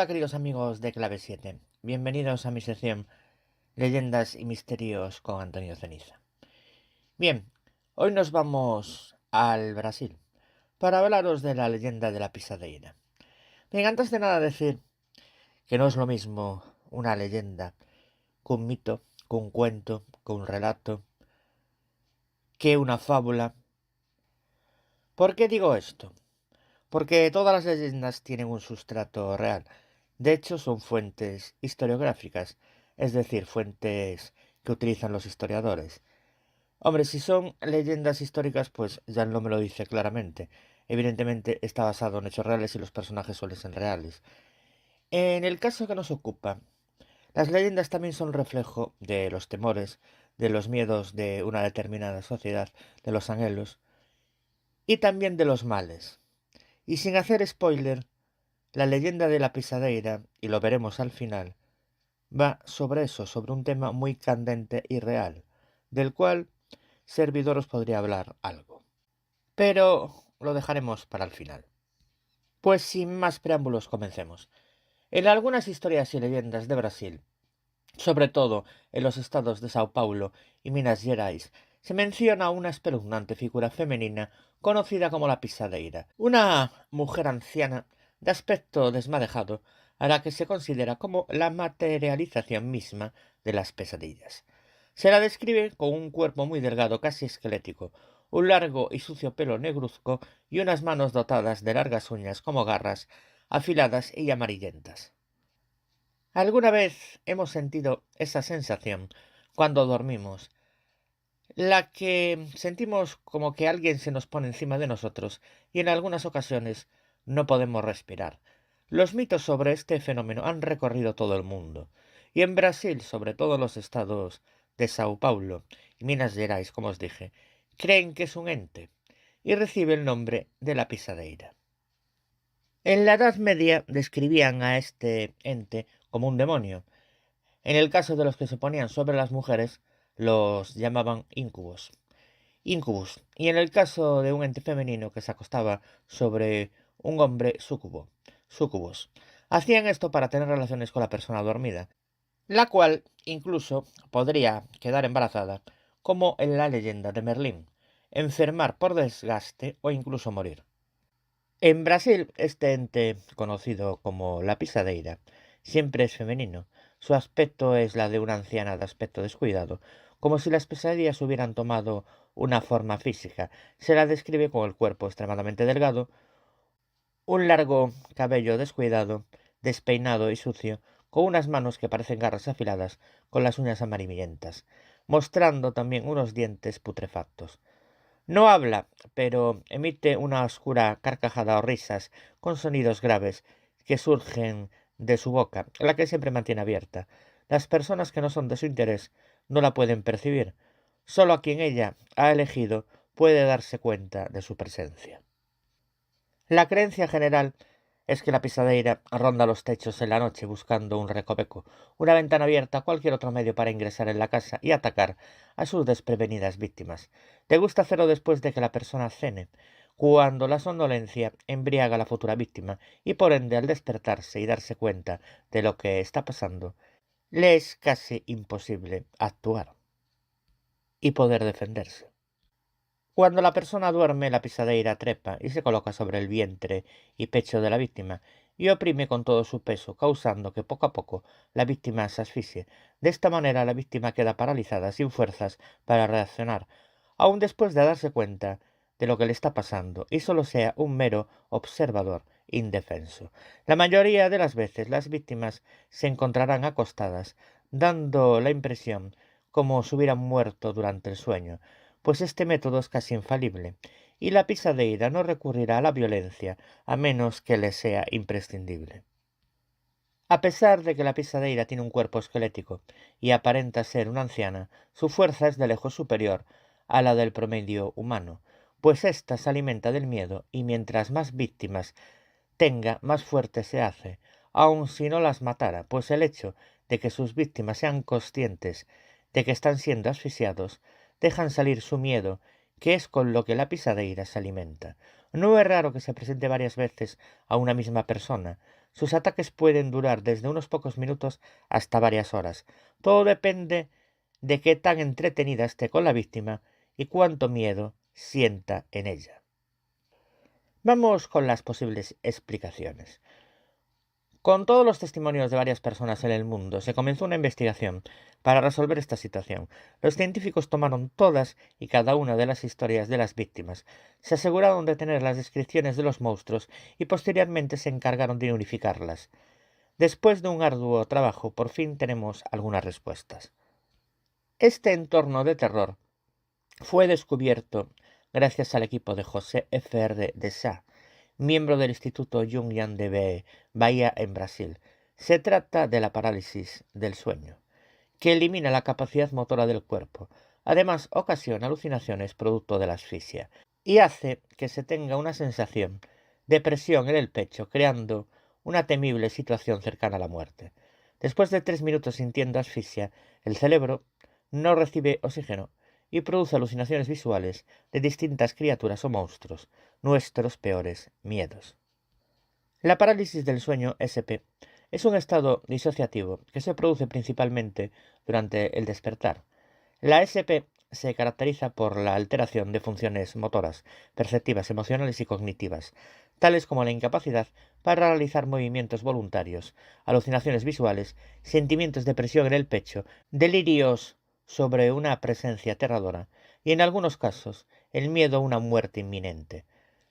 Hola queridos amigos de Clave 7, bienvenidos a mi sección Leyendas y Misterios con Antonio Ceniza. Bien, hoy nos vamos al Brasil para hablaros de la leyenda de la pisadeira. Bien, antes de nada decir que no es lo mismo una leyenda que un mito, que un cuento, que un relato, que una fábula. ¿Por qué digo esto? Porque todas las leyendas tienen un sustrato real. De hecho, son fuentes historiográficas, es decir, fuentes que utilizan los historiadores. Hombre, si son leyendas históricas, pues ya no me lo dice claramente. Evidentemente está basado en hechos reales y los personajes suelen ser reales. En el caso que nos ocupa, las leyendas también son reflejo de los temores, de los miedos de una determinada sociedad, de los anhelos y también de los males. Y sin hacer spoiler, la leyenda de la pisadeira, y lo veremos al final, va sobre eso, sobre un tema muy candente y real, del cual servidor os podría hablar algo. Pero lo dejaremos para el final. Pues sin más preámbulos comencemos. En algunas historias y leyendas de Brasil, sobre todo en los estados de Sao Paulo y Minas Gerais, se menciona una espeluznante figura femenina conocida como la pisadeira, una mujer anciana de aspecto desmadejado, a la que se considera como la materialización misma de las pesadillas. Se la describe con un cuerpo muy delgado, casi esquelético, un largo y sucio pelo negruzco y unas manos dotadas de largas uñas como garras, afiladas y amarillentas. ¿Alguna vez hemos sentido esa sensación cuando dormimos? La que sentimos como que alguien se nos pone encima de nosotros y en algunas ocasiones no podemos respirar. Los mitos sobre este fenómeno han recorrido todo el mundo, y en Brasil, sobre todo en los estados de Sao Paulo y Minas Gerais, como os dije, creen que es un ente y recibe el nombre de la pisadeira. En la Edad Media describían a este ente como un demonio. En el caso de los que se ponían sobre las mujeres, los llamaban incubos. Incubus. Y en el caso de un ente femenino que se acostaba sobre un hombre, súcubo. Súcubos. Hacían esto para tener relaciones con la persona dormida, la cual incluso podría quedar embarazada, como en la leyenda de Merlín, enfermar por desgaste o incluso morir. En Brasil, este ente, conocido como la pisadeira, siempre es femenino. Su aspecto es la de una anciana de aspecto descuidado, como si las pesadillas hubieran tomado una forma física. Se la describe con el cuerpo extremadamente delgado, un largo cabello descuidado, despeinado y sucio, con unas manos que parecen garras afiladas, con las uñas amarillentas, mostrando también unos dientes putrefactos. No habla, pero emite una oscura carcajada o risas con sonidos graves que surgen de su boca, la que siempre mantiene abierta. Las personas que no son de su interés no la pueden percibir. Solo a quien ella ha elegido puede darse cuenta de su presencia. La creencia general es que la pisadeira ronda los techos en la noche buscando un recoveco, una ventana abierta o cualquier otro medio para ingresar en la casa y atacar a sus desprevenidas víctimas. Le gusta hacerlo después de que la persona cene, cuando la somnolencia embriaga a la futura víctima y por ende al despertarse y darse cuenta de lo que está pasando, le es casi imposible actuar y poder defenderse. Cuando la persona duerme, la pisadeira trepa y se coloca sobre el vientre y pecho de la víctima y oprime con todo su peso, causando que poco a poco la víctima se asfixie. De esta manera la víctima queda paralizada, sin fuerzas para reaccionar, aun después de darse cuenta de lo que le está pasando y solo sea un mero observador indefenso. La mayoría de las veces las víctimas se encontrarán acostadas, dando la impresión como si hubieran muerto durante el sueño, pues este método es casi infalible, y la pisadeira no recurrirá a la violencia a menos que le sea imprescindible. A pesar de que la pisadeira tiene un cuerpo esquelético y aparenta ser una anciana, su fuerza es de lejos superior a la del promedio humano, pues ésta se alimenta del miedo y mientras más víctimas tenga, más fuerte se hace, aun si no las matara, pues el hecho de que sus víctimas sean conscientes de que están siendo asfixiados, dejan salir su miedo, que es con lo que la pisadeira se alimenta. No es raro que se presente varias veces a una misma persona, Sus ataques pueden durar desde unos pocos minutos hasta varias horas. Todo depende de qué tan entretenida esté con la víctima y cuánto miedo sienta en ella. Vamos con las posibles explicaciones. Con todos los testimonios de varias personas en el mundo, se comenzó una investigación para resolver esta situación. Los científicos tomaron todas y cada una de las historias de las víctimas, se aseguraron de tener las descripciones de los monstruos y posteriormente se encargaron de unificarlas. Después de un arduo trabajo, por fin tenemos algunas respuestas. Este entorno de terror fue descubierto gracias al equipo de José F.R. de Sá, miembro del Instituto Jungian de Bahía en Brasil. Se trata de la parálisis del sueño, que elimina la capacidad motora del cuerpo. Además, ocasiona alucinaciones producto de la asfixia y hace que se tenga una sensación de presión en el pecho, creando una temible situación cercana a la muerte. Después de 3 minutos sintiendo asfixia, el cerebro no recibe oxígeno y produce alucinaciones visuales de distintas criaturas o monstruos, nuestros peores miedos. La parálisis del sueño SP es un estado disociativo que se produce principalmente durante el despertar. La SP se caracteriza por la alteración de funciones motoras, perceptivas, emocionales y cognitivas, tales como la incapacidad para realizar movimientos voluntarios, alucinaciones visuales, sentimientos de presión en el pecho, delirios sobre una presencia aterradora y, en algunos casos, el miedo a una muerte inminente.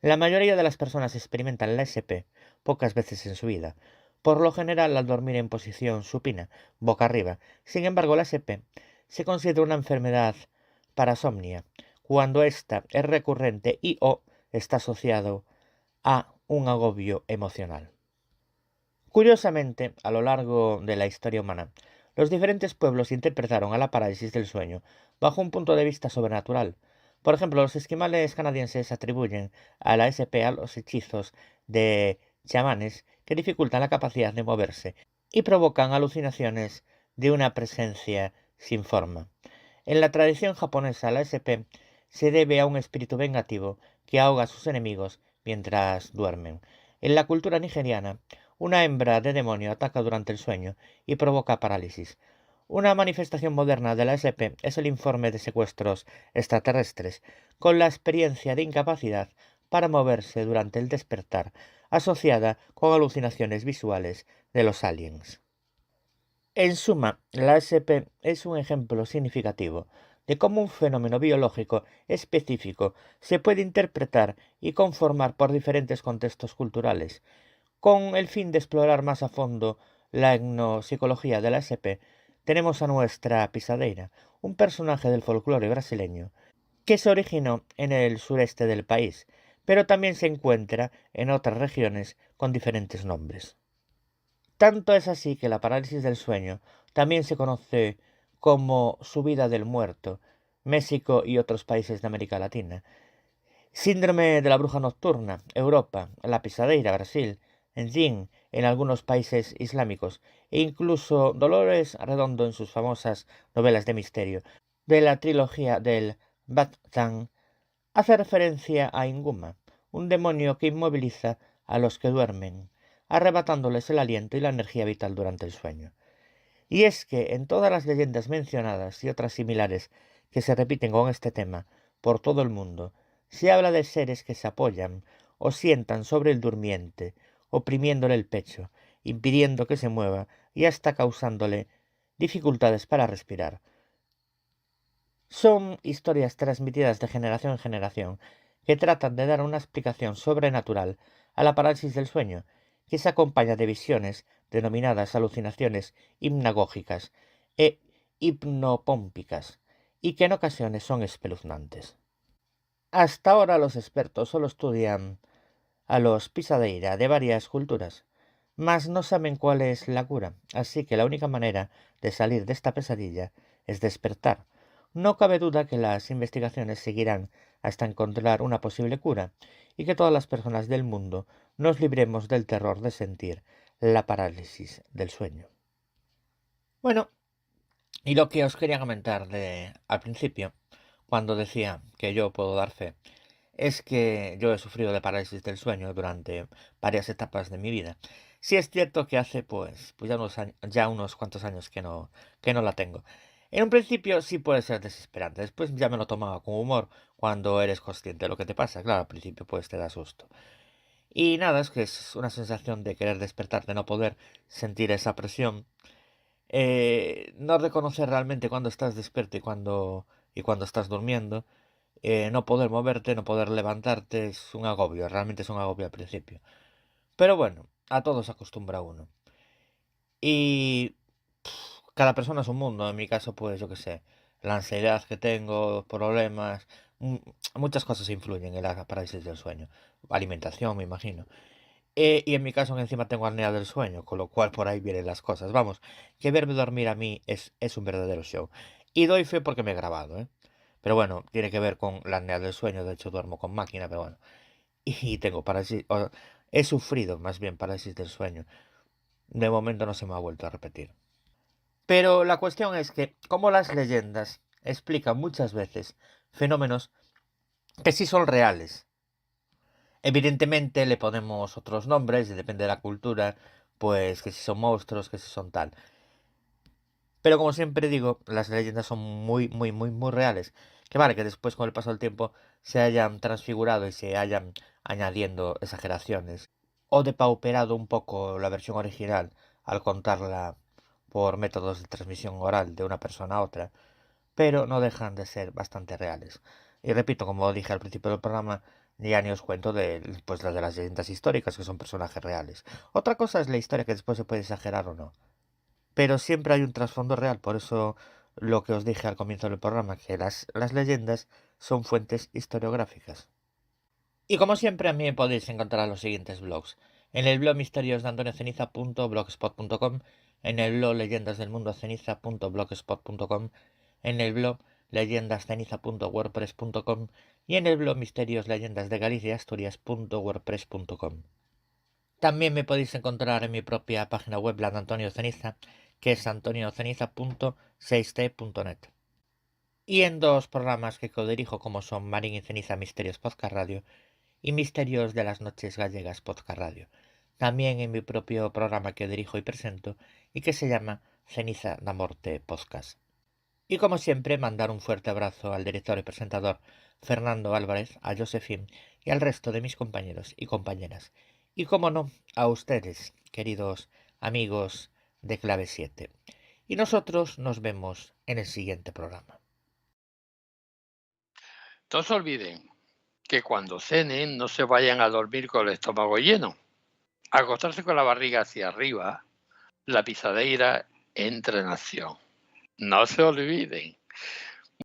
La mayoría de las personas experimentan la SP pocas veces en su vida, por lo general al dormir en posición supina, boca arriba. Sin embargo, la SP se considera una enfermedad parasomnia cuando ésta es recurrente y o está asociado a un agobio emocional. Curiosamente, a lo largo de la historia humana, los diferentes pueblos interpretaron a la parálisis del sueño bajo un punto de vista sobrenatural. Por ejemplo, los esquimales canadienses atribuyen a la SP a los hechizos de chamanes que dificultan la capacidad de moverse y provocan alucinaciones de una presencia sin forma. En la tradición japonesa, la SP se debe a un espíritu vengativo que ahoga a sus enemigos mientras duermen. En la cultura nigeriana, una hembra de demonio ataca durante el sueño y provoca parálisis. Una manifestación moderna de la SP es el informe de secuestros extraterrestres, con la experiencia de incapacidad para moverse durante el despertar, asociada con alucinaciones visuales de los aliens. En suma, la SP es un ejemplo significativo de cómo un fenómeno biológico específico se puede interpretar y conformar por diferentes contextos culturales. Con el fin de explorar más a fondo la etnopsicología de la SP, tenemos a nuestra pisadeira, un personaje del folclore brasileño que se originó en el sureste del país, pero también se encuentra en otras regiones con diferentes nombres. Tanto es así que la parálisis del sueño también se conoce como subida del muerto, México y otros países de América Latina. Síndrome de la bruja nocturna, Europa, la pisadeira, Brasil, en Jin, en algunos países islámicos, e incluso Dolores Redondo en sus famosas novelas de misterio, de la trilogía del Bactan, hace referencia a Inguma, un demonio que inmoviliza a los que duermen, arrebatándoles el aliento y la energía vital durante el sueño. Y es que en todas las leyendas mencionadas y otras similares que se repiten con este tema por todo el mundo, se habla de seres que se apoyan o sientan sobre el durmiente, oprimiéndole el pecho, impidiendo que se mueva y hasta causándole dificultades para respirar. Son historias transmitidas de generación en generación que tratan de dar una explicación sobrenatural a la parálisis del sueño, que se acompaña de visiones denominadas alucinaciones hipnagógicas e hipnopómpicas, y que en ocasiones son espeluznantes. Hasta ahora los expertos solo estudian a los pisadeira de varias culturas, mas no saben cuál es la cura, así que la única manera de salir de esta pesadilla es despertar. No cabe duda que las investigaciones seguirán hasta encontrar una posible cura y que todas las personas del mundo nos libremos del terror de sentir la parálisis del sueño. Bueno, y lo que os quería comentar al principio, cuando decía que yo puedo dar fe, es que yo he sufrido de parálisis del sueño durante varias etapas de mi vida. Sí es cierto que hace pues ya unos cuantos años que no la tengo. En un principio sí puede ser desesperante, después ya me lo tomaba con humor cuando eres consciente de lo que te pasa. Claro, al principio pues te da susto. Y nada, es que es una sensación de querer despertar, de no poder sentir esa presión, no reconocer realmente cuando estás despierto y cuando estás durmiendo, no poder moverte, no poder levantarte, es un agobio, realmente es un agobio al principio. Pero bueno, a todos se acostumbra uno. Y cada persona es un mundo. En mi caso, pues yo qué sé, la ansiedad que tengo, problemas, mm, muchas cosas influyen en la parálisis del sueño. Alimentación, me imagino. Y en mi caso, que encima tengo apnea del sueño, con lo cual por ahí vienen las cosas. Vamos, que verme dormir a mí es un verdadero show. Y doy fe porque me he grabado, ¿eh? Pero bueno, tiene que ver con la apnea del sueño. De hecho, duermo con máquina, pero bueno. Y tengo parálisis, he sufrido más bien parálisis del sueño. De momento no se me ha vuelto a repetir. Pero la cuestión es que, como las leyendas explican muchas veces fenómenos que sí son reales. Evidentemente le ponemos otros nombres y depende de la cultura, pues que si son monstruos, que si son tal. Pero como siempre digo, las leyendas son muy reales. Que vale, que después con el paso del tiempo se hayan transfigurado y se hayan añadiendo exageraciones. O depauperado un poco la versión original al contarla por métodos de transmisión oral de una persona a otra, pero no dejan de ser bastante reales. Y repito, como dije al principio del programa, ya ni os cuento de pues las de las leyendas históricas, que son personajes reales. Otra cosa es la historia, que después se puede exagerar o no. Pero siempre hay un trasfondo real, por eso lo que os dije al comienzo del programa, que las leyendas son fuentes historiográficas. Y como siempre, a mí me podéis encontrar en los siguientes blogs. En el blog misterios de antonioceniza.blogspot.com, en el blog leyendasdelmundoceniza.blogspot.com, en el blog leyendasceniza.wordpress.com y en el blog misterios leyendas de Galicia y Asturias.wordpress.com. También me podéis encontrar en mi propia página web, la de Antonio Ceniza, que es antonioceniza.6t.net. Y en dos programas que codirijo, como son Marín y Ceniza Misterios Podcast Radio y Misterios de las Noches Gallegas Podcast Radio. También en mi propio programa que dirijo y presento y que se llama Ceniza da Morte Podcast. Y como siempre, mandar un fuerte abrazo al director y presentador Fernando Álvarez, a Josefín y al resto de mis compañeros y compañeras. Y como no, a ustedes, queridos amigos de Clave 7. Y nosotros nos vemos en el siguiente programa. No se olviden que cuando cenen no se vayan a dormir con el estómago lleno. Acostarse con la barriga hacia arriba, la pisadeira entra en acción. No se olviden.